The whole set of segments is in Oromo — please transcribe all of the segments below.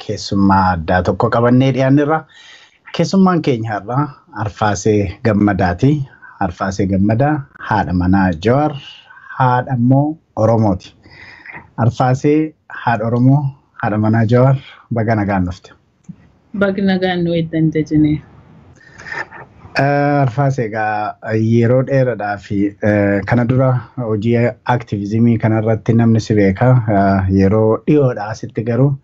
keessummaa addaa tokko qabannee dhiyaannirra. Keessummaan keenya har'a Arfaasee Gamadaati. Arfaasee Gamadaa haadha manaa jawaar, haadha immoo Oromooti. Arfaasee haadha Oromoo, haadha manaa jawaar baga nagaan dhufte. Baga nagaan nu eeddan jajjine. Arfaasee yeroo dheeraadhaa fi kana dura hojii aktiivizimii kanarratti namni si beeka. Yeroo dhiyoodhaa asitti garuu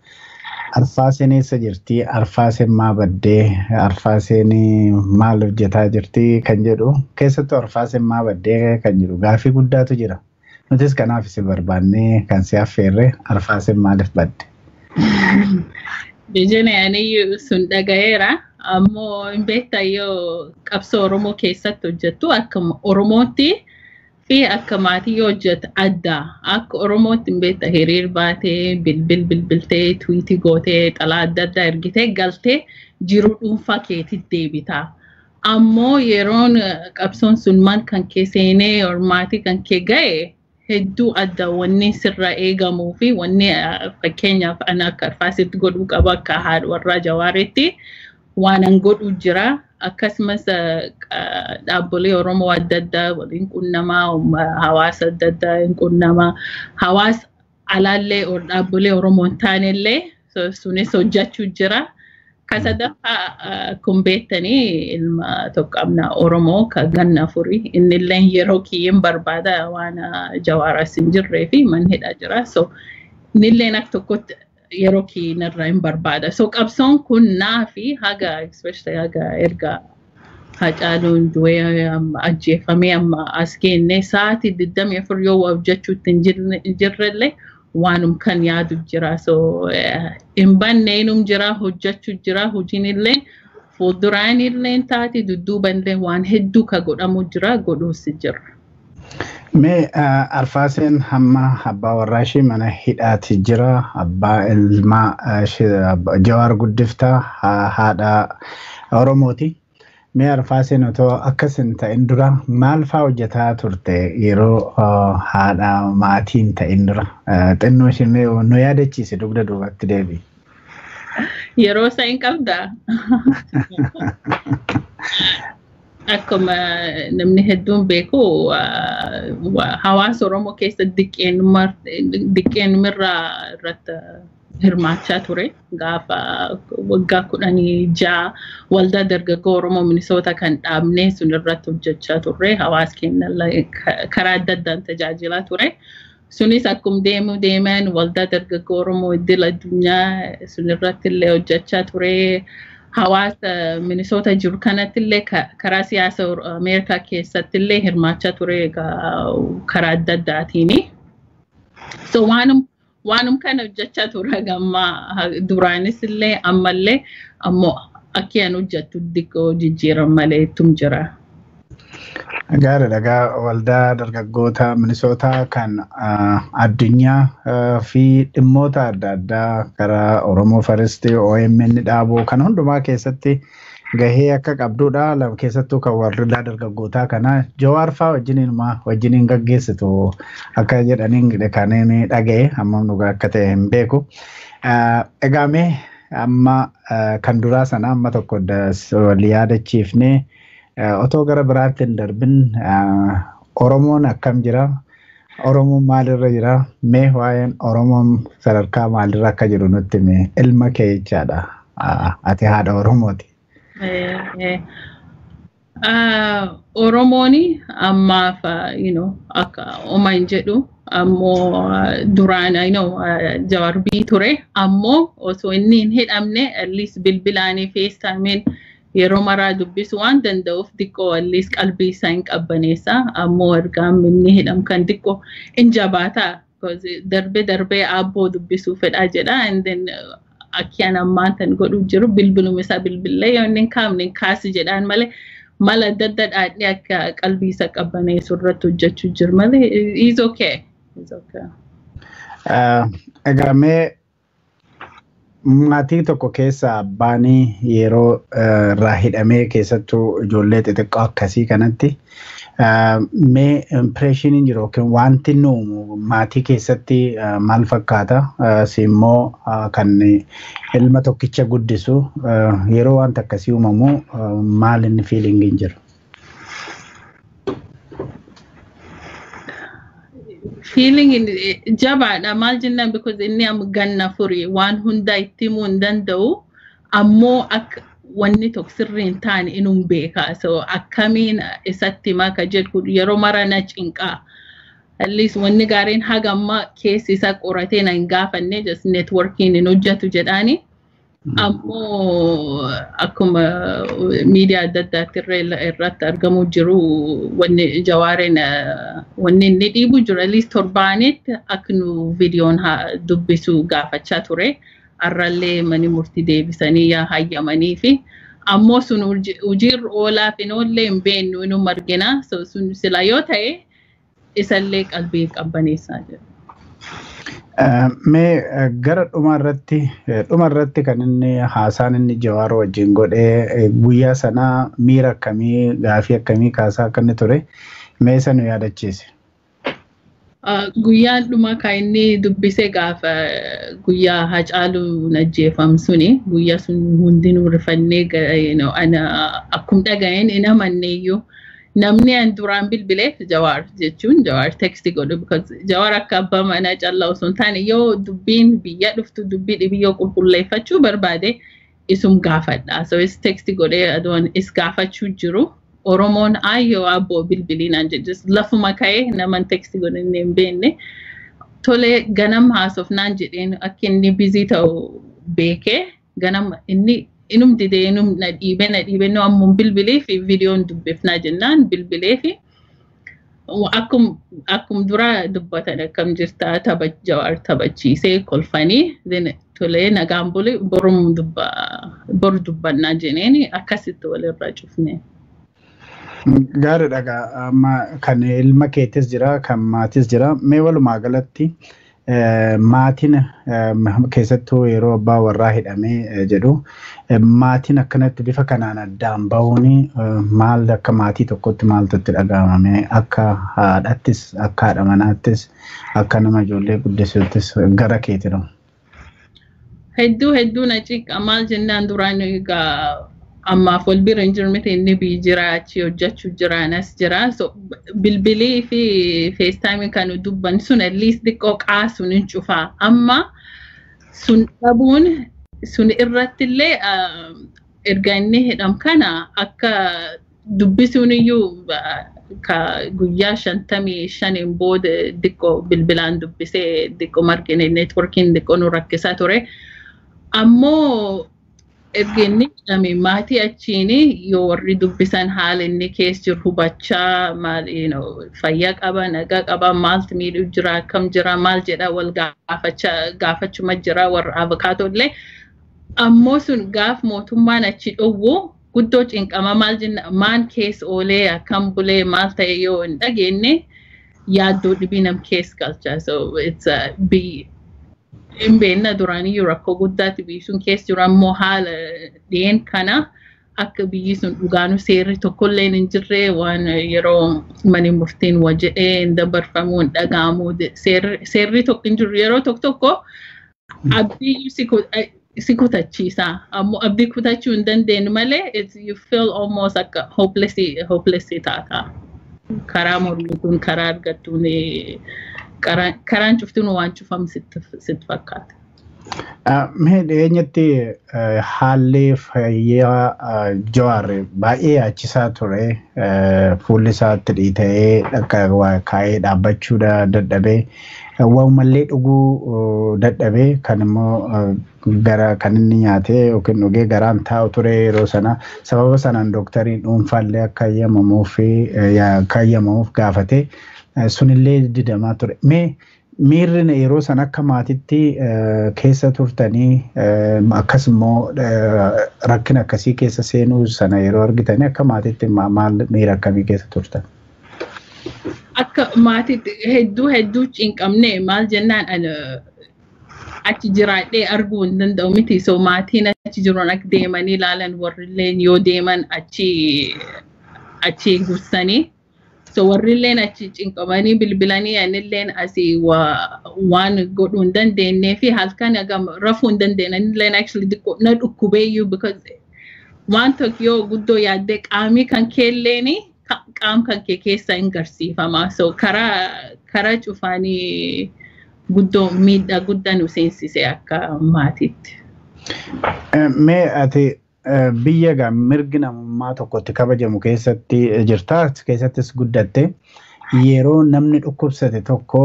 Arfaaseen eessa jirti? Arfaaseen maa baddee? Arfaaseen maal hojjetaa jirti kan jedhu. Keessattuu Arfaaseen maa baddee kan jedhu gaaffii guddaatu jira. Nutis kanaaf si barbaannee kan si affeerre Arfaaseen maaliif badde? Jajjine ani sun dhagayeera. Ammoo hin beektaa yoo qabsoo Oromoo keessatti hojjettu akka Oromootti fi akka maatii yoo hojjetu adda. Akka Oromootti hin beektaa hiriir baatee bilbiltee twiitii gootee xalaa adda addaa ergitee galtee jiruu dhuunfaa keetti deebita. Ammoo yeroon qabsoon sun man kan kee seenee maatii kan kee ga'e hedduu adda wanni sirra eegamuu fi wanni fakkeenyaaf ana akka Arfaaseetti godhuu qaba akka haadha warraa Jawaaritti. Waan an godhu jira akkasumas dhaabbilee Oromoo adda addaa waliin qunnamaa hawaasa adda addaa hin qunnamaa hawaasa alaallee dhaabbilee Oromoo hin taanellee sunis hojjechuu jira. Kasadaffaa kun beektanii ilma tokko qabna Oromoo kan ganna afurii innillee yeroo kiyyin barbaada waan Jawaaras hin jirree fi man hidhaa jira. So innillee akka tokkotti yeroo kiinarraa hin barbaada. So qabsoon kun naafi haga especially haga erga Hacaaluun du'ee ajjeefamee amma as geenne sa'aatii 24 yoo hojjechuutti hin jirrellee waanum kan yaadu jira. So hin banneenum jira hojjechuu jira hojiinillee fuulduraanillee taati dudduubanillee waan hedduu ka godhamu jira godhuus jira. Mee Arfaaseen hamma abbaa warraa ishee mana hidhaati jira. Abbaa ilmaa Jawaar guddiftaa haadha Oromooti. Mee Arfaaseen otoo akkas hin ta'in dura maal fa'aa hojjetaa turte yeroo haadha maatiin ta'in dura? Xinnoo ishee nu yaadachiise dugda duubatti deebi. Yeroo isaa hin qabdaa? Akkuma namni hedduun beeku hawaasa Oromoo keessa diqqeenumirraa irratti hirmaachaa ture. Gaafa waggaa 16 waldaa dargaggoo Oromoo Minisoota kan dhaabnee sun irratti hojjechaa turre. Hawaasa keenya karaa adda addaan tajaajilaa ture. Sunis akkuma deeman waldaa dargaggoo Oromoo idil addunyaa sun irratti illee hojjechaa ture. Hawaasa Minisoota jiru kanattillee karaa siyaasa Ameerikaa keessattillee hirmaachaa ture karaa adda addaatiini. So waanum kana hojjechaa ture gammaa duraanis illee ammallee ammoo akka an hojjettu xiqqoo jijjiiran malee ittum jira. Gaariidha. Waldaa dargaggoota Minisootaa kan addunyaa fi dhimmoota adda addaa karaa Oromoo Faristii OMN dhaabuu kan hundumaa keessatti gahee akka qabdudha. Lama keessattuu kan waldaa dargaggootaa kana Jawaar fa'aa wajjiniin gaggeessitu akka jedhaniin kanneen dhaga'e amma dhugaa akka ta'e hin beeku. Egaa mee amma kan duraa sana amma tokko wal yaadachiifnee otoo gara biraatti hin darbin Oromoon akkam jira? Oromoon maalirra jira? Mee waa'een Oromoon sadarkaa maalirra akka jiru nutti mee ilma kee jechaadha. Ati haadha Oromooti. Oromooni ammaaf akka oman jedhu ammoo duraan Jawaar bii ture ammoo osoo inni hin hidhamne at least bilbilaanii FaceTime yeroo maraa dubbisu waan danda'uuf xiqqoo at least qalbii isaa hin qabbaneessa. Ammoo ergaan inni hidham kan xiqqoo hin jabaataa darbee abboo dubbisuu fedhaa jedha. And then akkiyaan ammaan tan godhuu jiru bilbiluma isaa bilbillee yoo inni hin kaafne hin kaasi jedhaan malee mala adda adda dhaadhee akka qalbii isaa qabbaneessu irratti hojjechuu jiru malee he's okay. Egaa mee maatii tokko keessa abbaan yeroo irraa hidhamee keessattuu ijoollee xixiqqoo akkasii kanatti mee impression jiru yookiin wanti nuumu maatii keessatti maal fakkaata simmoo kan ilma tokkicha guddisu yeroo wanta akkasii uumamu maal inni feeling jiru. Feeling in jabaadha maal jennaan because inni am ganna furii waan hunda itti himuu hin danda'u ammoo akka wanni tokko sirrii hin taane inuu beeka so akkamiin isatti maka jedhu yeroo mara na cinqaa at least wanni gaariin haga amma keessi isaa qoratee na hin gaafanne just networking hin hojjetu jedhaani ammoo akkuma media adda addaatti irratti argamu jiru wanni jawaareen wanni inni dhiibu jiru at least torbaanitti akka nu viidiyoon dubbisu gaafachaa ture arrallee mani murtii deebisanii yaa hayyamanii fi ammoo sun hojiirra oolaa fi noollee hin beennu inuu margina so sun sila yoo ta'e isallee qalbii qabbaneessaa jira. Mee gara dhumarratti kan inni haasaan inni Jawaar wajjin godhee guyyaa sanaa miira akkamii gaafii akkamii kaasaa akka inni ture mee sanu yaadachiise. Guyyaan dhuma kan inni dubbise gaafa guyyaa Hacaaluu ajjeefame suni guyyaa sun hundinuu rifannee ana akkuma dhaga'een hin amanneeyyuu namni an duraan bilbileef Jawaar jechuun Jawaar tekstii godhu because Jawaar akka abbaa manaa callaa osoo hin taane yoo dubbiin biyya dhuftu dubbii dhibiyyoo qulqulleeffachuu barbaade isum gaafadha so is tekstii godhee adoon is gaafachuu jiru. Oromoon ayyoo abbo bilbilinaan jedhus lafuma ka'ee naman tekstii godhannee hin beekne tolee ganam haasofnaan jedheen akka inni bizii ta'u beekee ganam inni inum didee inum na dhiibe no ammoo bilbilee fi viidiyoon dubbifnaa jennaan bibilee fi akkum dura dubbatan akkam jirtaa Jawaar taphachiisee kolfanii tolee nagaan bulee boru dubbannaa jenneen akkasitti walirraa cufne. Gaariidha amma kan ilma keetis jira kan maatis jira mee walumaa galatti maatiin keessattuu yeroo abbaa warraa hidhamee jedhu maatiin akkanatti bifa kanaan addaan bahuun maal akka maatii tokkotti maaltu itti dhaga'amame akka haadhattis akka haadha manaattis akka nama ijoollee guddisuuttis gara keetii hedduu na ciqa maal jennaan duraan egaa ammaaf wal bira hin jirmite inni bii jira achi hojjechuu jiraanas jira so bilbilii fi FaceTime kan dubban sun at least xiqqoo qaasuun hin cufaa amma sun dhabuun sun irrattillee erga inni hidham kana akka dubbisuun iyyuu ka guyyaa 55 booda xiqqoo bilbilaan dubbisee xiqqoo margine networking xiqqoo nu rakkisaa ture ammoo ergenni dhame maatii achiini yoo warri dubbisan haala inni keessa jiru hubachaa maal fayyaa qaba nagaa qaba maaltu miidhu jira akkam jira maal jedha wal gaafachuma jira warra avokaatollee ammoo sun gaaf mootummaan achi dhowwu guddoo cinqama maal jenna maan keessa oolee akkam bulee maal ta'e yoo hin dhageenye yaaddoo dhibii nam keessa galcha so it's a big Imbeenna duraanii rakkoo guddaatti biyyi sun keessa jiru ammoo haala dhiyeen kana akka biyyi sun dhugaanu seerri tokkollee hin jirre waan yeroo mani murtiin wajjee hin dabarfamuu hin dhaga'amu seerri tokko hin jiru yeroo tokko abdii si kutachiisa ammoo abdii kutachuu hin dandeenyu malee you feel almost akka hopeless taata karaa mormituun karaa argattuun karaan cuftuun waan cufam sitti fakkaata. Mee dhiyeenyatti haalli fayyaa Jawaar baay'ee yaachisaa ture fuulli isaatti dhiita'ee akka kaa'ee dhaabbachuu dadhabee walumallee dhuguu dadhabee kan immoo gara kan inni nyaatee yookiin dhugee garaan taa'u ture yeroo sana sababa sanaan dooktariin dhuunfaallee akka hayyamamuuf gaafate. Sunillee didamaa ture. Miirri yeroo sana akka maatitti keessa turtanii akkasumoo rakkina akkasii keessa seenuu sana yeroo argitanii akka maatitti maal miira akkamii keessa turtan? Akka maatitti hedduu cinqamne maal jennaan achi jiraadhee arguu hin danda'u miti. So maatiin achi jiran akka deemanii ilaalan warrilleen yoo deeman achi gursanii. So warrilleen achi cinqamanii bilbilanii anilleen asii waan godhuu hin dandeenyee fi halkan rafuu hin dandeenye. Anilleen actually na dhukkubeeyyuu because waan tokko yoo guddoo yaaddee qaamii kan keelleeni qaam kan kee keessa hin garsiifama. So karaa cufaanii guddoo miidhaa guddaa nu seensise akka maatiitti. Mee ati biyya mirgi namummaa tokkotti kabajamu keessatti jirta, keessattis guddatte yeroo namni dhukkubsate tokko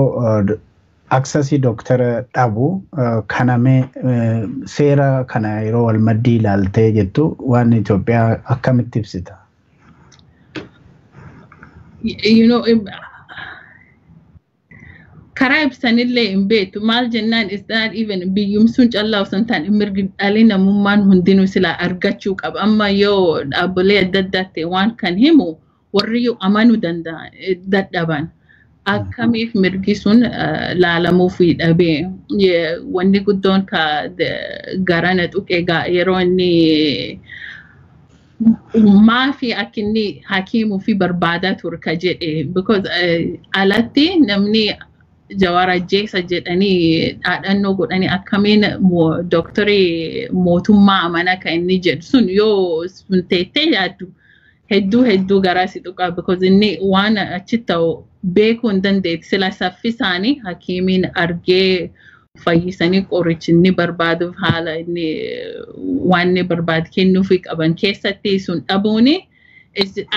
aksasii dooktara dhabu kanamee seera kana yeroo wal maddii ilaaltee jettu waan Itoophiyaa akkamitti ibsita? Karaa ibsanillee hin beektu maal jennaan is that even biyyumsuun callaa osoo hin taane mirgi dhalli namummaan hundinuu silaa argachuu qaba. Amma yoo dhaabbilee adda addaatti waan kan himu warri amanuu dadhaban akkamiif mirgi sun laalamuu fi dhabee wanni guddoon garana tuqee yeroo inni maafi akka inni hakiimuu fi barbaadaa ture ka jedhe because alatti namni jawaar ajjeesa jedhanii dhaadhannoo godhanii akkamiin dooktarii mootummaa amana kan inni jedhu sun yoo sun teettee yaaddu hedduu garaa si tuqaa because inni waan achi ta'u beekuu hin dandeetti sila saffisaanii hakiimiin argee fayyisanii qorichi inni barbaaduuf haala inni waan inni barbaadu kennuufii qaban keessatti sun dhabuuni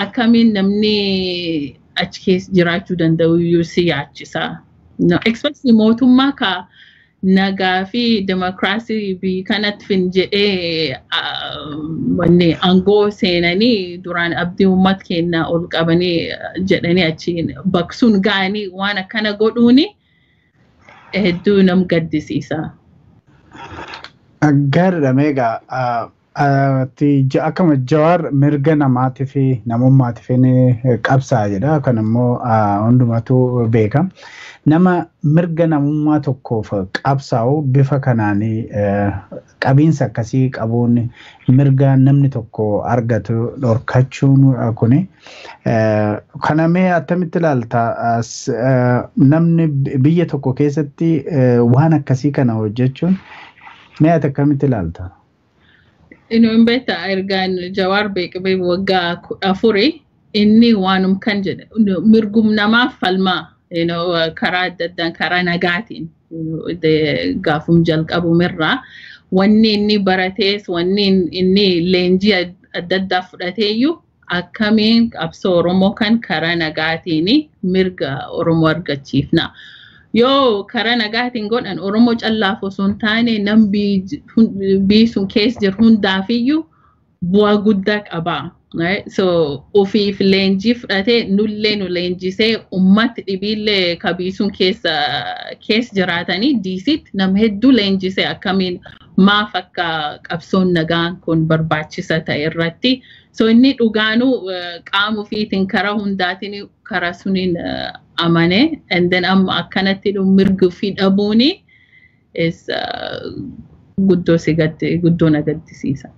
akkamiin namni achi keessa jiraachuu danda'u iyyuu si yaachisa. No, especially mootummaa ka nagaa fi demokraasii biyya kanatti fin jedhee wanni aangoo seenanii duraan abdii uummata keenyaa ol qabanii jedhanii achiin baksuun ga'anii waan akkana godhuuni hedduu nam gaddisiisa. Gaariidha meegaa akkama jawaar mirga namaatii fi namummaatiif qabsaa jedha kan immoo hundumatu beeka. Nama mirga namummaa tokkoof qabsaa'u bifa kanaanii qabiinsa akkasii qabuun mirga namni tokko argatu dhorkachuun kuni kanamee attamitti ilaalta namni biyya tokko keessatti waan akkasii kana hojjechuun mee ati akkamitti ilaalta? Inni beektaa ergaan jawaar beekame waggaa 14 inni waanum kan jedhe mirgum namaaf falmaa. Karaa adda addaan karaa nagaatiin gaafum jalqabumirraa wanni inni baratees wanni inni leenjii adda addaa fudhateeyyuu akkamiin qabsoo Oromoo kan karaa nagaatiin mirga Oromoo argachiifna. Yoo karaa nagaatiin godhan Oromoo callaaf osoo hin taane nam biyyi sun keessa jiru hundaafiyyuu bu'aa guddaa qaba. Right? So ofiif leenjii fudhatee nullee nu leenjisee ummatti dhibiillee kabiisuun keessa jiraatanii diisitti nama hedduu leenjisee akkamiin maaf akka qabsoon nagaan kun barbaachisa ta'e irratti. So inni dhugaanuu qaama ofiitiin karaa hundaatiin karaa suniin amane and then amma akkanatti mirga fi dhabuuni is guddoo na gaddisiisa.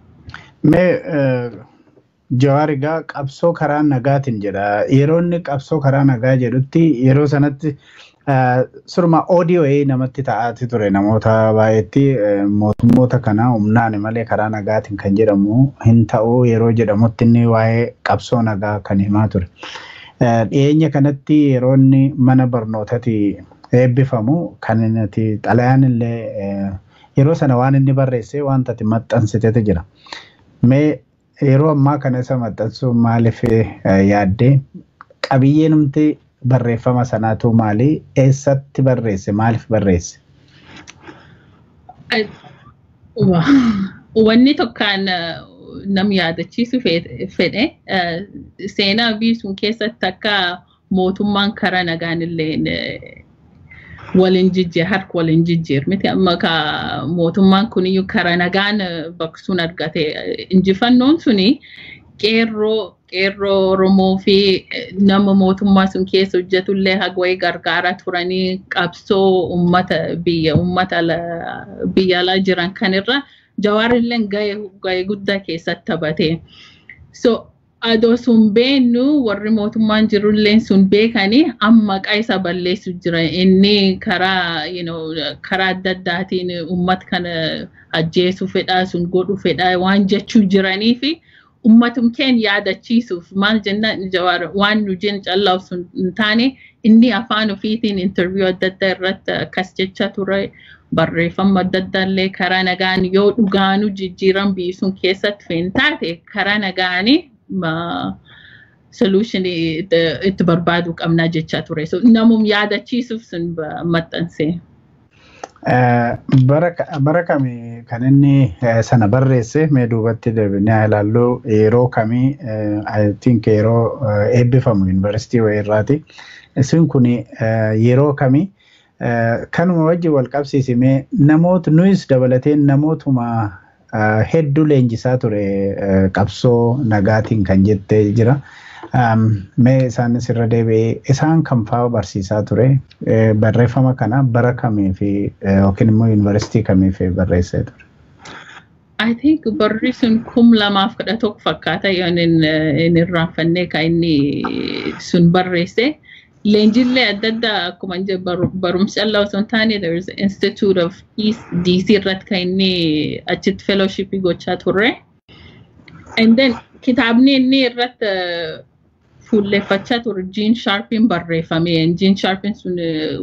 Jawaar egaa qabsoo karaa nagaatiin jedha. Yeroo inni qabsoo karaa nagaa jedhutti yeroo sanatti surma audio namatti ta'aati ture namoota baay'eetti mootummoota kana humnaan malee karaa nagaatiin kan jedhamu hin ta'u yeroo jedhamutti inni waa'ee qabsoo nagaa kan himaa ture. Dhiyeenya kanatti yeroo inni mana barnootatti eebbifamu kan inni xalayaan illee yeroo sana waan inni barreesse wanta itti maxxansitetu jira. Mee yeroo ammaa kana isa maxxansu maaliif yaaddee qabiyyeen humti barreeffama sanaatu maali eessatti barreesse maaliif barreesse? Wanni tokkaan nam yaadachiisu fedhe seenaa biyya sun keessatti akka mootummaan karaa nagaan illee waliin harka waliin jijjiir miti amma ka mootummaan kuniyyuu karaa nagaan baksuun argate injifannoon suni qeerroo qeerroo Oromoo fi nama mootummaa sun keessa hojjetullee hagwayii gargaaraa turanii qabsoo uummata biyya alaa jiran kanirra jawaarillee gahee guddaa keessatti taphate. So adoo sun beennu warri mootummaan jirulleen sun beekanii amma maqaa isa balleessu jira. Inni karaa adda addaatiin uummata kana ajjeesuu fedhaa sun godhu fedhaa waan jechuu jiranii fi ummatum keen yaadachiisuuf maal jennaan jawaar waan nu jeen callaa sun hin taane inni afaan ofiitiin interview adda addaa irratti akkas jecha ture. Barreeffama adda addaallee karaa nagaan yoo dhugaanu jijjiiran biyyi sun keessatti fe'in taate karaa nagaanii solution itti barbaadu qabnaa jecha ture. So namum yaadachiisuuf sun maxxanse. Bara kamii kan inni sana barreesse mee duubatti deebinee ilaallu yeroo kamii I think yeroo eebbifamu yuunivarsiitii wayirraati. Isin kun yeroo kamii kanuma wajji wal qabsiisimee namoota nuyis dabalatee namootuma hedduu leenjisaa ture qabsoo nagaatiin kan jettee jira. Mee isaanis irra deebi'ee isaan kan fa'aa barsiisaa ture barreeffama kana bara kamii fi yookiin immoo yuunivarsiitii kamii fi barreessee ture? I think barri sun 2011 fakkaata yoon inni irraanfannee kan inni sun barreesse. Leenjillee adda addaa akkuma barumsa Allah osoo hin taane there is an Institute of East DC irratti kan inni achitti fellowship gochaa turre. And then kitaabni inni irratti fuulleffachaa ture Gene Sharpin barreeffame. Gene Sharpin sun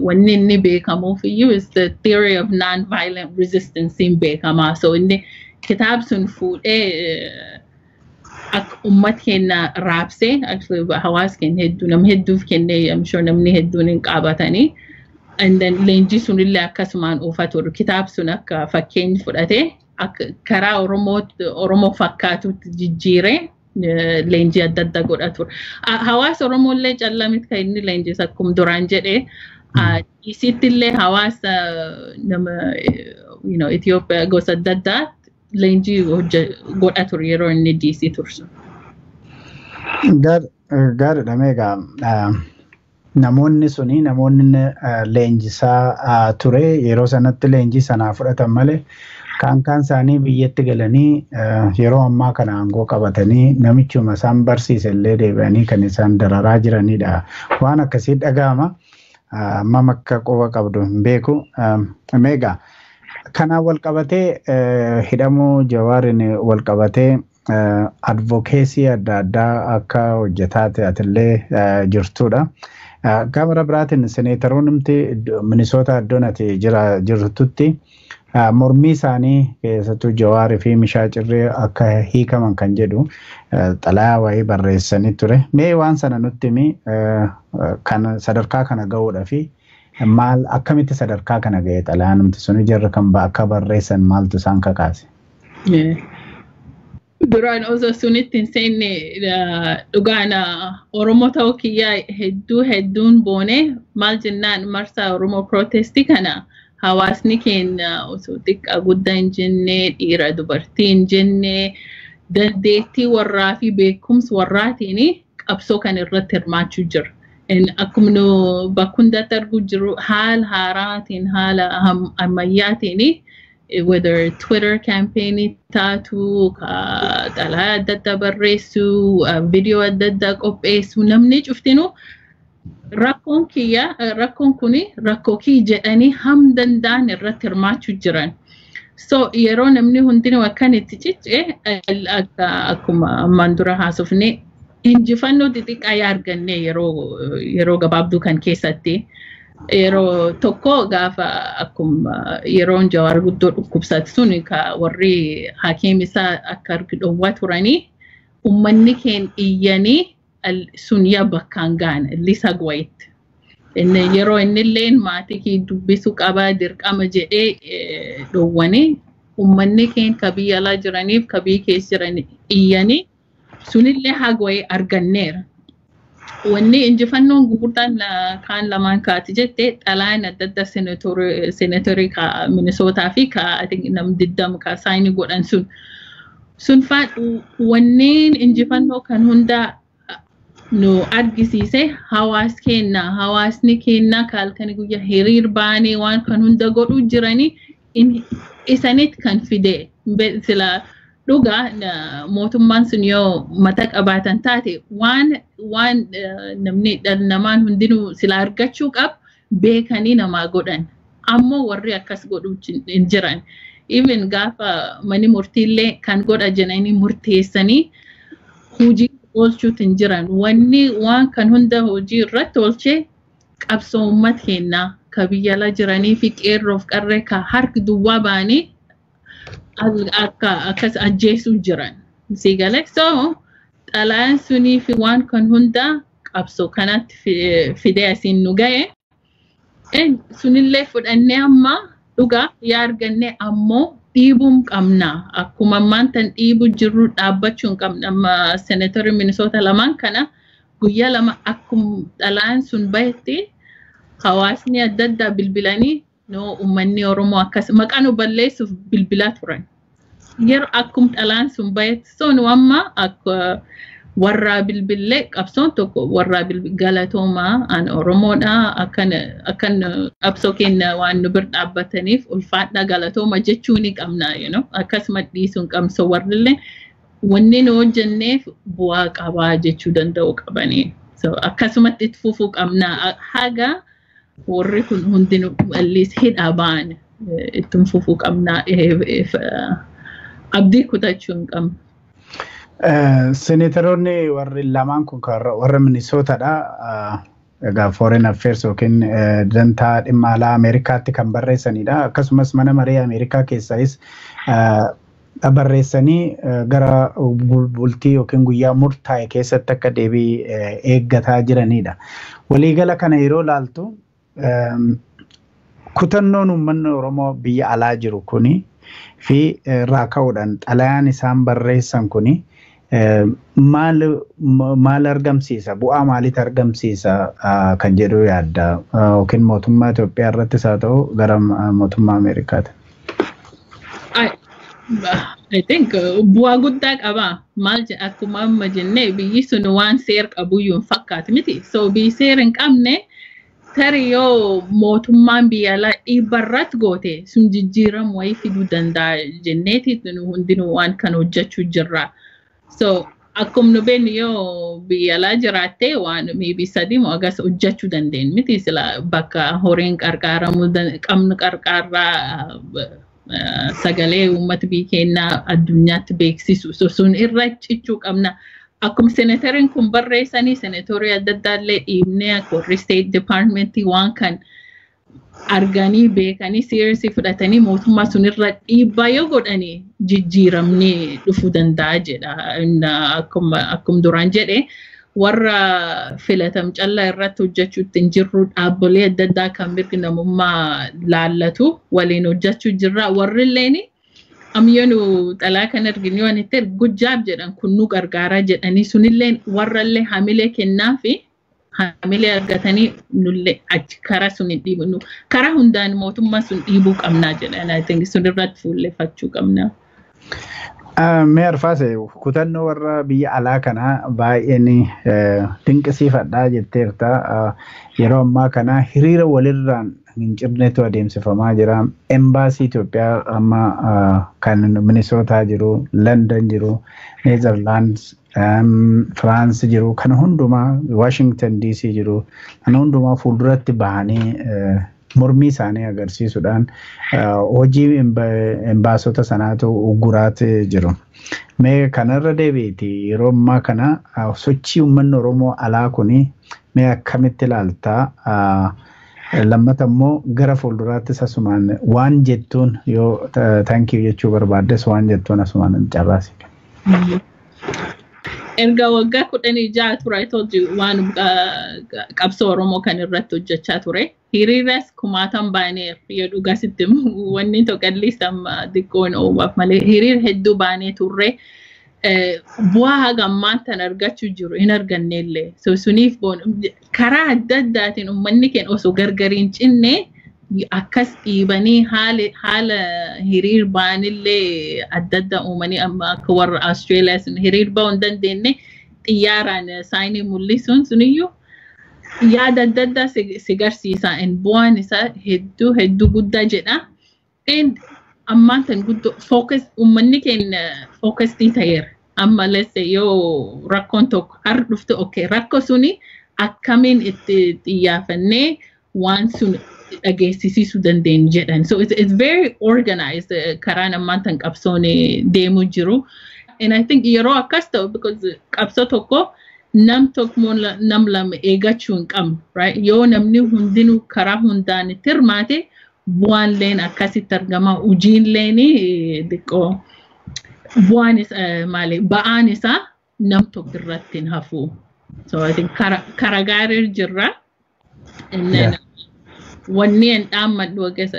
wanni inni beekamuuf iyyuu is the theory of non-violent resistance in beekamaa. So inni kitaab sun fuudhee akka ummat keenya raabsee actually hawaas keenya hedduu nama hedduuf kennee I'm sure namni hedduun hin qabatanii. And then leenjii sunillee akkasumaan oofaa ture. Kitaab sun akka fakkeenya fudhatee akka karaa Oromoo fakkaatutti jijjiiree leenjii adda addaa godha ture. Hawaasa Oromoollee callamit kan inni leenjis akkuma duraan jedhee isittillee hawaasa nama Itoophiyaa gosa adda addaa leenjii godha ture yeroo inni DC tursu. Gaariidha meeqa namoonni suni namoonni leenjisaa ture yeroo sanatti leenjii sanaa fudhatan malee kaan isaanii biyyatti galanii yeroo ammaa kana aangoo qabatanii namichuma isaan barsiise illee deebi'anii kan isaan dararaa jiranidha. Waan akkasii dhaga'ama amma akka qofa qabdu hin beeku. Meeqa kanaan wal qabatee hidhamuu Jawaarin wal qabatee advokeesii adda addaa akka hojjetaa ta'atillee jirtudha. Gama biraatiin seneetaroonni Minisoota iddoon ati jirtutti mormii isaanii keessattuu Jawaarii fi Mishaa Cirree akka hiikaman kan jedhu xalayaa wayii barreessanii ture. Mee waan sana nutti himi kan sadarkaa kana ga'uudha fi maal akkamitti sadarkaa kana ga'e xalayaan nuti suni jirra kan akka barreessan maaltu isaan kakaase? Duraan osoo sunitti hin seenne dhugaan Oromoo ta'uu kiyyaa hedduun boone maal jennaan marsaa Oromoo protestii kana hawaasni keenya osoo xiqqaa guddaa hin jenne dhiira dubartii hin jenne dandeettii warraa fi beekumsa warraatiin qabsoo kan irratti hirmaachuu jira. Akkuma nu bakka hundatti arguu jiru haala haaraatiin haala ammayyaatiin whether Twitter campaign taatu xalayaa adda addaa barreessu video adda addaa qopheessu namni cuftinu rakkoon kuni rakkoo kii jedhanii ham danda'an irratti hirmaachuu jiran. So yeroo namni hundinuu akkan itti cicce akkuma ammaan dura haasofne injifannoo xixiqqaa arganne yeroo gabaabduu kan keessatti. Yeroo tokko gaafa akkuma yeroon Jawaar guddoo dhukkubsate sun ka warri hakiimisaa akka argidhowwaa turanii ummanni keen iyyanii sun bakkaan gaana lisa gwayitti. Yeroo innilleen maatii kee dubbisuu qabaa dirqama jedhee dhowwanii ummanni keen ka biyya alaa jiraniif ka biyya keessa jiran iyyanii sunillee hagwayii arganneera. Wanni injifannoon gurguddaan kaan lamaan kaati jettee xalayaan adda addaa senaatorii ka Minisootaa fi ka nam diddam ka saayinii godhan sun Sunfaan wanneen injifannoo kan hundaa nu argisiise hawaasni keenna kaalkanii guyyaa hiriir baanee waan kan hunda godhuu jiranii isanit kan fide sila dhugaa mootummaan sun yoo mata qabaatan taate waan namni namaan hundinuu sila argachuu qab beekanii namaa godhan ammoo warri akkas godhuu hin jiran even gaafa mani murtiillee kan godha jedhanii murteessanii hojii oolchuutu hin jiran waan kan hunda hojii irratti oolchee qabsoo uummata keenyaa ka biyyala jiranii fi qeerroof qarree ka harki duwwaa baanii akkas ajjeesuu jiran sigale so xalayaan sunii fi waan kan hunda qabsoo kanatti fidee asiin nu ga'e sunillee fudhannee amma dhugaa yaa arganne ammoo dhiibuun qabna akkuma maantan dhiibu jirru dhaabbachuu hin qabna amma senatori Minnesota lamaan kana guyyaa lama akkuma xalayaan sun bahetti hawaasni adda addaa bilbilanii uummanni Oromoo akkas maqaa nu balleessuuf bilbilaa turan. Yeroo akkuma xalayaan sun bahetti soon amma akka warra bilbilee qabsoon tokko warra galatoomaa an Oromoodha akkan qabsoo keenya waan nu bir dhaabbataniif ulfaadha galatooma jechuu ni qabna akkasuma dhiisuun qabso warrillee wanni nu hojjenneef bu'aa qabaa jechuu danda'u qabanii so akkasumatti itti fufuu qabna haga warri kun hundinuu alliis hidhaa ba'an itti fufuu qabna abdii kutachuu hin qabna. Seneetoroonni warri lamaan kun warra Minnesotaadha. Egaa Foreign Affairs yookiin dantaa dhimma alaa Ameerikaatti kan barreessanidha. Akkasumas mana maree Ameerikaa keessaayis barreessanii gara bultii yookiin guyyaa murtaa'e keessatti akka deebii eeggataa jiranidha. Waliigala kana yeroo ilaaltu kutannoon uummanni Oromoo biyya alaa jiru kuni fi irraa ka'uudhaan xalayaan isaan barreessan kuni maal argamsiisa bu'aa maaliit argamsiisa kan jedhu yaadda yookiin mootummaa Itoophiyaa irrattis haa ta'u gara mootummaa Ameerikaati. I think bu'aa guddaa qaba maal akkuma amma jennee biyyi sun waan seera qabuyyuu hin fakkaatu miti so biyyi seera hin qabne tarii yoo mootummaan biyya alaa dhiibbarratti goote sun jijjiiramu wayii fiduu danda'a jenneeti hundinuu waan kan hojjechuu jirra. So akkuma nu beeknu yoo biyya alaa jiraatte waan maybe sadii moo agas hojjechuu dandeenyu miti sila bakka horiin qarqaaramuu qabnu qarqaarraa sagalee uummata biyya keenyaa addunyaatti beeksisu so sun irra cichuu qabna. Akkuma senatoriin kun barreessanii senatorii adda addaallee dhiibnee warri State Departmentii waan kan arganii beekanii seriously fudhatanii mootummaa sunirra dhiibbaa yoo godhanii jijjiiramnee dhufuu danda'a jedha. Akkuma duraan jedhe warra filatam callaa irratti hojjechuutti hin jirru dhaabbilee adda addaa kan mirga namummaa laallatu waliin hojjechuu jirra warrilleen amyoonu xalaa kan arginu waan itti good job jedhan kun nu gargaaraa jedhanii sunillee warrallee hamilee kennaa fi hamilee argatanii nullee achi karaa sun hin dhiibnu karaa hundaan mootummaa sun dhiibuu qabnaa jedhan I think sun irratti fuulleffachuu qabna. Mee Arfaasee kutannoo warra biyya alaa kana baay'een dinqisiifadhaa jetteerta yeroo ammaa kana hiriira walirraan hin cirnetu adeemsifamaa jira. Embaasii Itoophiyaa amma kan Minnesota jiru, London jiru, Netherlands, France jiru, kana hundumaa Washington DC jiru, kana hundumaa fuulduratti bahanii mormii isaanii agarsiisuudhaan hojii embaasota sanaatu ugguraati jiru. Mee kanarra deebiiti yeroo ammaa kana sochii uummanni Oromoo alaa kuni mee akkamitti ilaaltaa? Lammata immoo gara fuulduraattis asumaan waan jettuun yoo thank you jechuu barbaaddes waan jettuun asumaan carraasi. Erga waggaa 16 ture I told you waan qabsoo Oromoo kan irratti hojjechaa ture. Hiriiras kumaatan baanee yoo dhugasitti wanni tokko at least amma xiqqoon oomaaf malee hiriir hedduu baanee turre bu'aa hagammaan tan argachuu jiru hin arganneellee. So suniif karaa adda addaatiin uummanni keenya osoo gargariin cinne akkas dhiibanii haala hiriir baanillee adda adda uumanii amma akka warra Austraaliyaa sun hiriir ba'uu hin dandeenye xiyyaaraan saayinii mul'isuun suniyyuu yaada adda addaa si garsiisa. Bu'aan isaa hedduu guddaa jedha. Ammaan tan guddoo uummanni keenya fookastii ta'eera. Amma lesse yoo rakkoon tokko har dhufte rakkoo suni akkamiin itti xiyyaafannee waan sun dhageessisuu dandeenya jedhan. So it's very organized karaan ammaan tan qabsoon deemuu jiru. And I think yeroo akkas ta'u because qabsoo tokko nam lama eegachuu hin qabnu, right? Yoo namni hundinuu karaa hundaan itti hirmaate bu'aan leen akkasitti argama. Hojiin leen xiqqoo bu'aan ba'aan isaa nam tokko irratti hin hafu. So I think kara gaarii jirra. Wanni an dhaammadhu waggeessa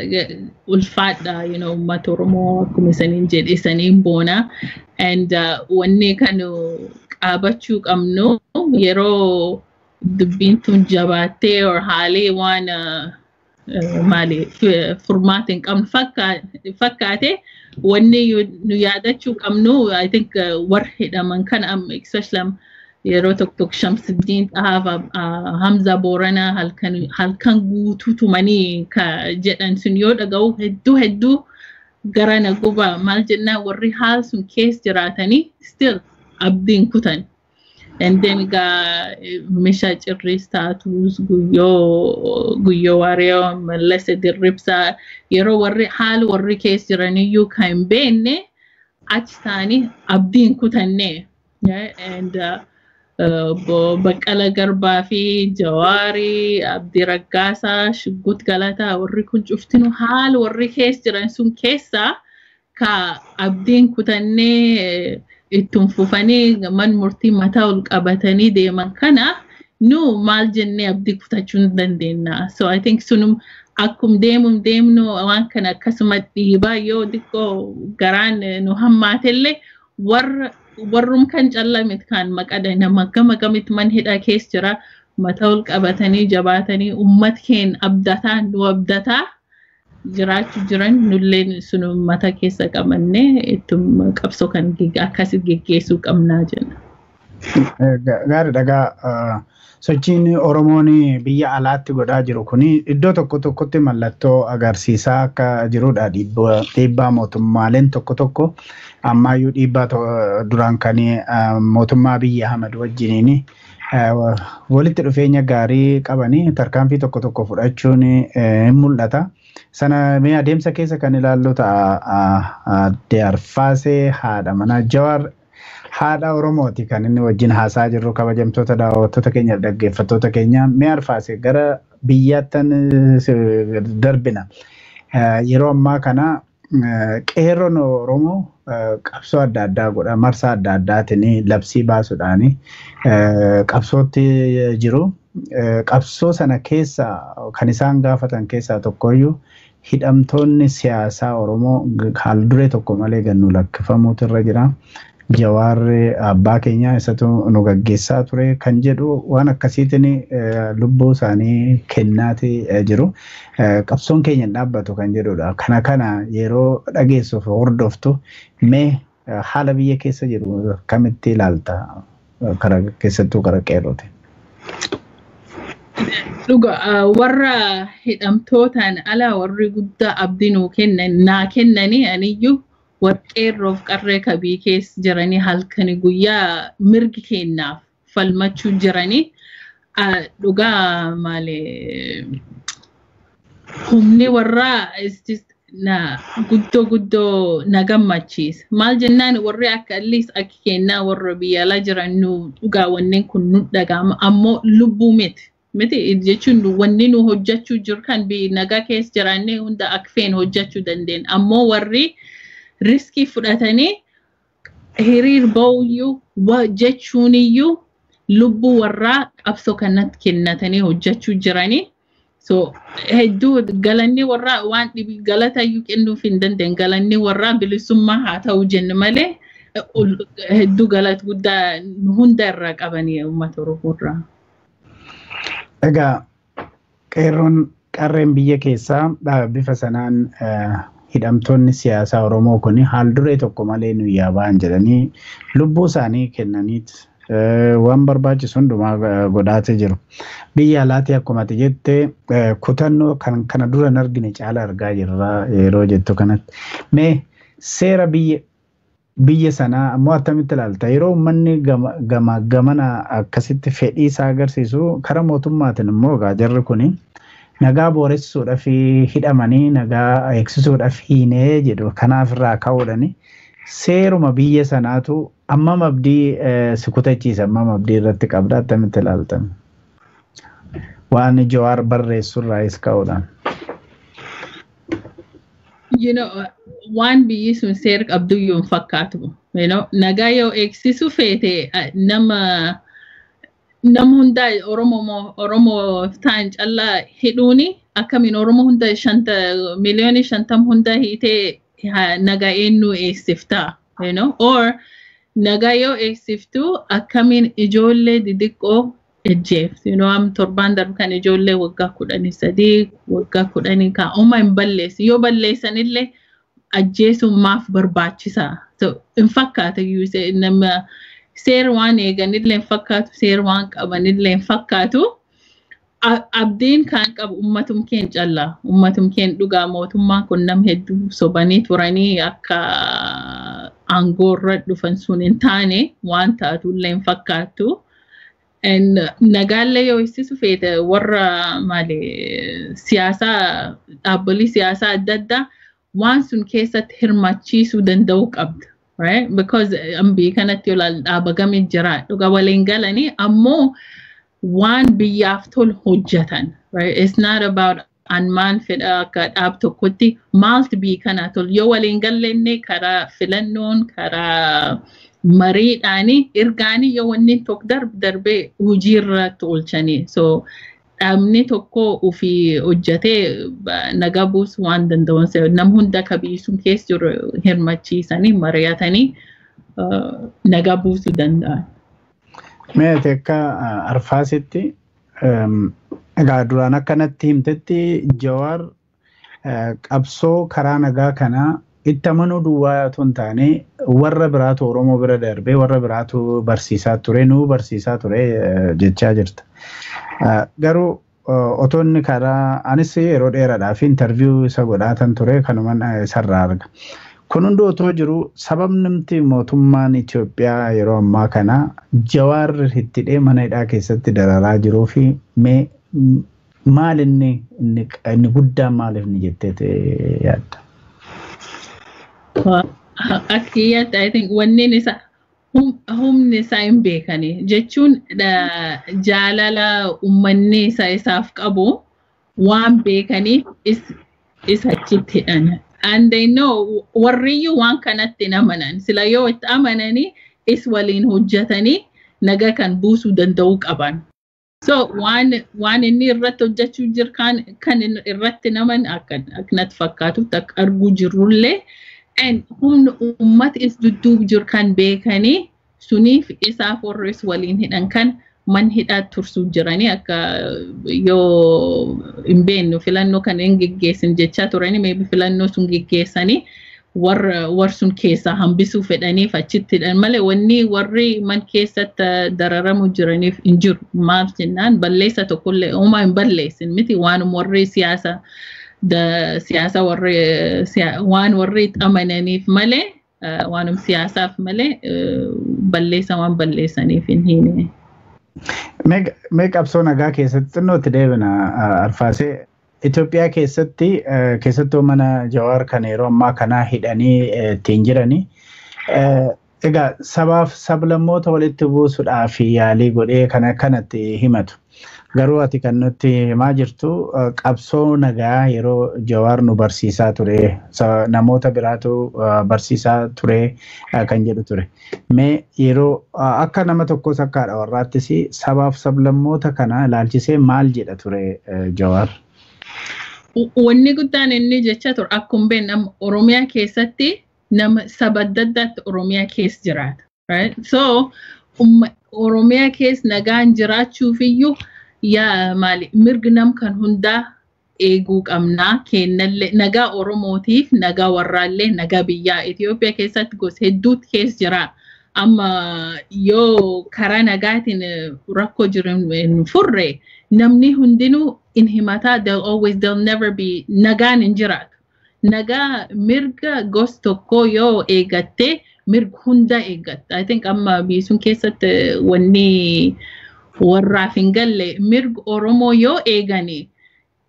ulfaadha, uummata Oromoo akkuma isaniin jedhe isaniin boona. And wanni kan qaabachuu qabnu yeroo dubbiin tun jabaattee haalii waan furmaata hin qabnu fakkaate wanni nu yaadachuu qabnu I think warra hidhaman kan especially yeroo tokko Shamsuddin Xahaaf Hamza Boorana halkan guutuu tumanii ka jedhan sun yoo dhaga'u hedduu gara na guba maal jennaa warri haal sun keessa jiraatanii still abdiin kutan. And then Misha Cirris Tatus Guyyoo Wario Malese Dirribsa yeroo warri keessa jiraniyyuu kan beenne achi abdiin kutanne. And Baqqala Garbaa fi Jawaari, Abdii Raggaasaa, Shuggut Galataa warri kun cuftinu haala warri keessa jiran sun keessa ka abdiin kutannee ittiin fufanii man murtii mataa ol qabatanii deeman kana nu maal jennee abdii kutachuu hin dandeenya. So I think sunum akkum deemnu waan kana akkasuma dhiibaa yoo xiqqoo garaan nu hammaatellee warrum kan callamit kan maqada nama gamit man hidha keessa jira mataa ol qabatanii jabaatanii ummat keen abdataa nu abdataa jiraachuu jiran nulleen sunu mata keessa qabanne ittum qabsoo kan akkasitti geggeessuu qabnaa jenna. Gaarii dhagaa sochiin Oromoon biyya alaatti godhaa jiru kuni iddoo tokkotti mallattoo agarsiisaa akka jirudha. Dhiibbaa mootummaaleen tokko ammayyuu dhiibbaa duraan kan mootummaa biyya Ahmad wajjiniin walitti dhufeenya gaarii qabanii tarkaanfii tokko fudhachuun mul'ata. Sana mee adeemsa keessa kan ilaallu Adde Arfaasee haadha manaa jawaar haadha Oromooti kan inni wajjin haasaa jirru kabajamtoota daawwattoota keenya dhaggeeffattoota keenya. Mee Arfaasee gara biyyaattan darbina. Yeroo ammaa kana qeerroon Oromoo qabsoo adda addaa godha marsaa adda addaatiin labsii baasuudhaan qabsootti jiru. Qabsoo sana keessa kan isaan gaafatan keessaa tokkoyyuu hidhamtoonni siyaasaa Oromoo haal duree tokko malee gannu lakkifamuutu irra jira. Jawaarri abbaa keenya isatu nu gaggeessaa ture kan jedhu waan akkasiitiin lubbuu isaanii kennaati jiru. Qabsoon keenya dhaabbatu kan jedhudha. Kana yeroo dhageessuuf hordoftu mee haala biyya keessa jiru kamitti ilaalta keessattuu gara qeerrooti? Dhuga warra hidhamtootaan ala warri guddaa abdii nuu kennanii aniyyuu warqeerroof qarree kabii keessa jiranii halkani guyyaa mirgi kennaaf falmachuu jiranii dhugaa malee humni warraa guddoo na gammachiisa. Maal jennaan warri akka alliis akka kennaa warra biyya alaa jiran nu dhugaa wanneen kun nu dhaga'ama ammoo lubbuu miti jechuun wanni nu hojjechuu jiru kan nagaa keessa jiraannee hunda akka feen hojjechuu dandeenya ammoo warri riskii fudhatanii hiriir ba'uyyuu jechuuniyyuu lubbuu warraa qabsoo kanatti kennatanii hojjechuu jiranii. So hedduu galanni warraa waan dhibi galatayyuu kennuuf hin dandeenye galanni warraa bilisummaa haa ta'u jenne malee hedduu galata guddaa hunda irraa qabanii uummata Oromoo irraa. Egaa qarreen biyya keessaa bifa sanaan hidhamtoonni siyaasaa Oromoo kuni haal duree tokko malee nu yaabaan jedhanii lubbuu isaanii kennaniit waan barbaachisu hundumaa godhaatee jiru. Biyya alaatti akkuma ati jette kutannoo kan kana dura hin argine caala argaa jirra yeroo jettu kanatti. Mee seera biyya sanaa ammoo attamitti ilaalta? Yeroo uummanni gamana akkasitti fedhii isaa agarsiisu karaa mootummaatiin immoo jarri kuni nagaa booressuudhaaf hidhamanii nagaa eegsisuudhaaf hiinee jedhu kanaaf irraa ka'uudhani seeruma biyya sanaatu ammam abdii si kutachiisa ammam abdii irratti qabda attamitti ilaaltan waan jawaar barreessu irraas ka'uudhaan. You know, waan biyyi sun seera qabduyyuu hin fakkaatu. You know, nagaa yoo eegsisu feete nama hunda Oromoo ta'an callaa hidhuuni akkamiin Oromoo hunda miliyoonii 50 hunda hiitee nagaa eenyu eegsiftaa, you know, or nagaa yoo eegsiftu akkamiin ijoollee didiqqoo ejjeeftu, you know, am torban darbu kan ijoollee waggaa 13 waggaa 10 kan uma hin balleessu yoo balleessanillee ajjeesuun maaf barbaachisaa? So hin fakkaatu yuuse nama seera waan eeganillee hin fakkaatu, seera waan qabanillee hin fakkaatu. Abdiin kan qabu ummatum keen callaa, ummatum keen dhugaa mootummaan kun nam hedduu sobanii turanii akka aangoorra dhufan sun hin taane waan taatullee hin fakkaatu. Nagaallee yoo eegsisu feete warra siyaasaa dhaabbilee siyaasaa adda addaa waan sun keessatti hirmachiisuu danda'uu qabda. Right? Because ambii kanatti yoo dhaabagame jira dhuga waliin galanii ammoo waan biyyaaf tolu hojjetan. Right? It's not about maal fedha akka dhaab tokkotti maaltu bii kana tolu yoo waliin gallenne karaa filannoon karaa mariidhaanii ergaanii yoo wanni tokko darbee hojiirra tolchanii. So dhaabni tokko ofii hojjetee nagaa buusuu waan danda'uun nam hunda biyyi sun keessa jiru hirmachiisanii mari'atanii nagaa buusuu danda'an. Mee akka Arfaasitti egaa duraan akkanatti himtetti Jawaar qabsoo karaa nagaa kanaa itti amanuu duwwaa otoo hin taane warra biraatu Oromoo bira darbee warra biraatu barsiisaa ture nuu barsiisaa ture jechaa jirta. Garuu otoo inni karaa anis yeroo dheeraadhaaf interview isa godhaatan ture kanuman isarraa arga. Kun hundi otoo jiru sababni mootummaan Itoophiyaa yeroo ammaa kana Jawaar itti mana hidhaa keessatti dararaa jiruu fi mee maal inni guddaan maaliif ni jettee yaadda? Akkiyyaatti I think wanneen isaa humni isaa hin beekani jechuun jaalala uummanni isaaf qabu waan beekaniif isa achitti hidhan. And they know warriyyuu waan kanatti amanan sila yoo itti amananii is waliin hojjetanii nagaa kan buusuu danda'uu qaban. So waan inni irratti hojjechuu jiru kan irratti naman akkanatti fakkaatutti akka arguu jirrullee and humna uummata is dudduub jiru kan beekanii suniif isaaf warris waliin hidhan kan man hidhaa tursuu jiranii akka yoo hin beeknu filannoo kan hin geggeessin jechaa turanii maybe filannoo sun geggeessanii war sun keessaa hambisuu fedhaniif achitti hidhan malee wanni warri man keessatti dararamu jiraniif hin jiru. Maaf jennaan balleessa tokkollee uumaa hin balleessin miti waan warri siyaasa waan warri amananiif malee waanum siyaasaaf malee balleessa waan balleessaniif hin hiine. Mee qabsoo nagaa keessatti xinnootti deebina Arfaasee. Itoophiyaa keessattuu mana Jawaar kan yeroo ammaa kanaa hidhanii ittiin jiranii egaa sabaaf sablammoota walitti buusuudhaaf yaalii godhee kanatti himatu. Garuu ati kan nutti himaa jirtu qabsoo nagaa yeroo Jawaar nu barsiisaa ture namoota biraatu barsiisaa ture kan jedhu ture. Mee yeroo akka nama tokkos akka haadha warraattis sabaaf sablammoota kana ilaalchisee maal jedha ture Jawaar? Wanni guddaan inni jecha ture akkuma beeknu Oromiyaa keessatti nama saba adda addaatti Oromiyaa keessa jiraata. Right? So Oromiyaa keessa nagaan jiraachuuf iyyuu yaa maali mirgi nam kan hundaa eeguu qabnaa kennallee nagaa Oromootiif nagaa warraallee nagaa biyyaa Itoophiyaa keessatti gosa hedduutu keessa jira. Amma yoo karaa nagaatiin rakkoo jiru hin furre namni hundinuu in himataa they'll never be nagaan hin jiraatu. Nagaa mirga gosa tokkoo yoo eegatte mirga hunda eegatta. I think amma biisuun keessatti wanni warraaf hin galle mirga Oromoo yoo eegani.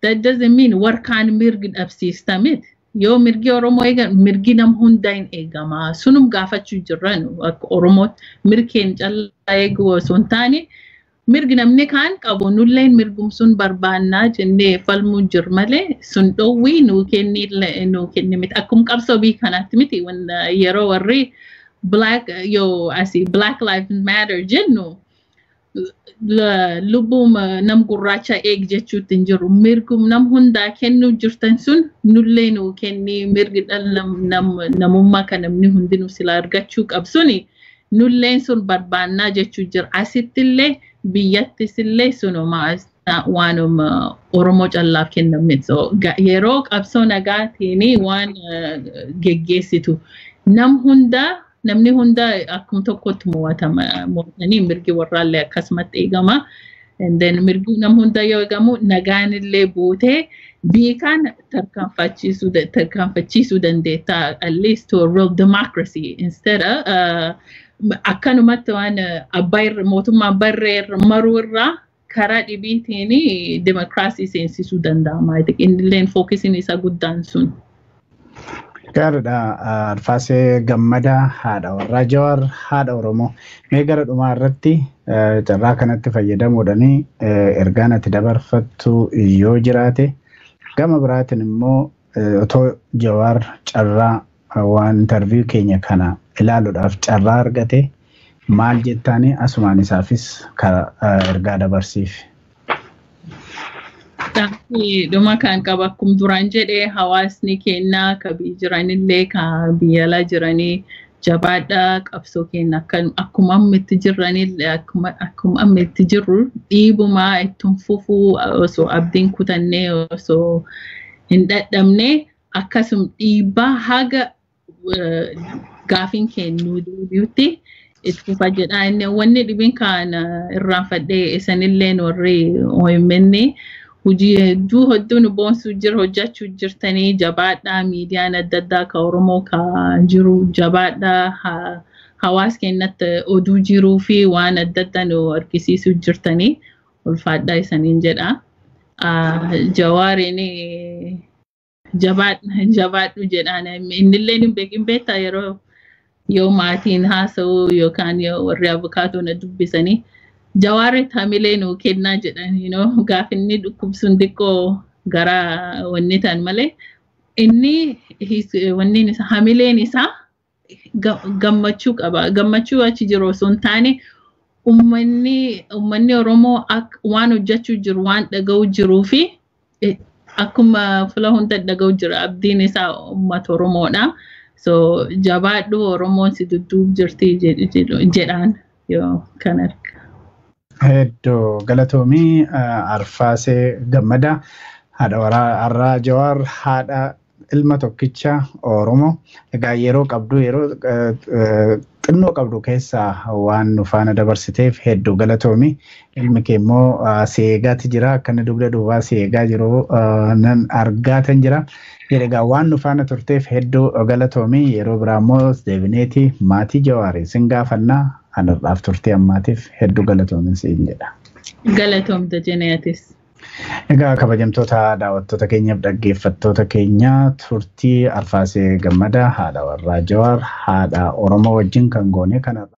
That doesn't mean warkaan mirgi dhabsiistamit. Yoo mirgi Oromoo eegan mirgi nam hunda hin eegama. Sunum gaafachuu jirran akka Oromootti mirkeen callaa eeguu osoo hin taane mirgi namni kaan qabu nulleen mirgum sun barbaannaa jennee falmuu jir malee sun dhowwii nuu kenni miti. Akkuma qabsoo bii kanaatti miti yeroo warri Black Lives Matter jennu lubbum nam gurraacha eeg jechuutti hin jiru. Mirgum nam hundaa kennuu jirtan sun nullee nuu kenni mirgi namummaa kan namni hundinuu sila argachuu qabsuni nulleen sun barbaannaa jechuu jira. Asittillee biyyattisillee sunuma waanuma Oromoo callaaf kennamne. So yeroo qabsoo nagaatiin waan geggeessitu namni hunda akkuma tokkotti mo'atanii mirgi warraallee akkasumatti eegama. And then mirgi nam hunda yoo eegamu nagaanillee buutee biikaan tarkaanfachiisuu dandeetta at least to a real democracy instead akkanumatti waan mootummaa abbaa irra maruu irraa karaa dhibiitiin democracy seensisuu danda'ama. Innilleen fookisiin isa guddaan sun. Gaariidha. Arfaasee Gammadaa haadha warraa Jawaar haadha Oromoo. Mee gara dhumaa irratti carraa kanatti fayyadamuudhaan ergaan ati dabarfattu yoo jiraate gama biraatiin immoo otoo Jawaar carraa waan interview keenya kana ilaaluudhaaf carraa argate maal jettaanii asumaan isaafis ergaa dabarsiif. Dhuma kan qaba akkuma duraan jedhee hawaasni kennaa ka jiranillee ka biyyalaa jiranii jabaadhaa qabsoo kenna akkuma ammitti jiranillee akkuma ammitti jirru dhiibumaa ittiin fufuu osoo abdiin kutannee osoo hin dadhabne akkasum dhiibbaa haga gaafiin kennuu deebi'utti itti fufa jedha. Inni wanni dhibiin kan irraanfadhee isanillee warri OMN hojii hedduu nu boonsuu hojjechuu jirtanii jabaadhaa miidiyaan adda addaa ka Oromoo ka jiru jabaadhaa hawaas kennatti oduu jiruu fi waan adda addaa nu argisiisuu jirtanii ulfaadhaa isaniin jedha. Jawaariin jabaadhu jedhaan innillee hin beektaa yoo maatiin haasa'u yookaan yoo warri abukaatoon dubbisanii Jawaaritti hamilee nuu kennaa jedhan gaafinni dhukkubsuun xiqqoo gara wanni ta'an malee inni wanni hamileen isaa gammachuu qaba. Gammachuu achi jiru osoo hin taane ummanni Oromoo waan hojjechuu jiru waan dhaga'u jiruu fi akkuma fula hunda dhaga'u jira abdiin isaa uummata Oromoodha. So jabaadhu Oromoon si dudduub jirti jedhaan yoo kan arga. Hedduu galatoomii Arfaasee Gammadaa haadha warraa Jawaar haadha ilma tokkicha Oromoo. Egaa yeroo xinnoo qabdu keessaa waan nu faana dabarsiteef hedduu galatoomii. Ilmi kee immoo seegaatti jira akkana dugda duubaa seegaa jiru nan argaatan jira. Egaa waan nu faana turteef hedduu galatoomii. Yeroo biraa immoo deebineeti maatii Jawaarii sin gaafannaa. Anarraaf turtee ammaatiif hedduu galatoomin siin jedha. Galatoomta jeneetis. Egaa kabajamtoota daawwattoota keenyaaf dhaggeeffattoota keenya turtii Arfaasee Gammadaa haadha warraa Jawaar haadha Oromoo wajjin kan goone kanarra.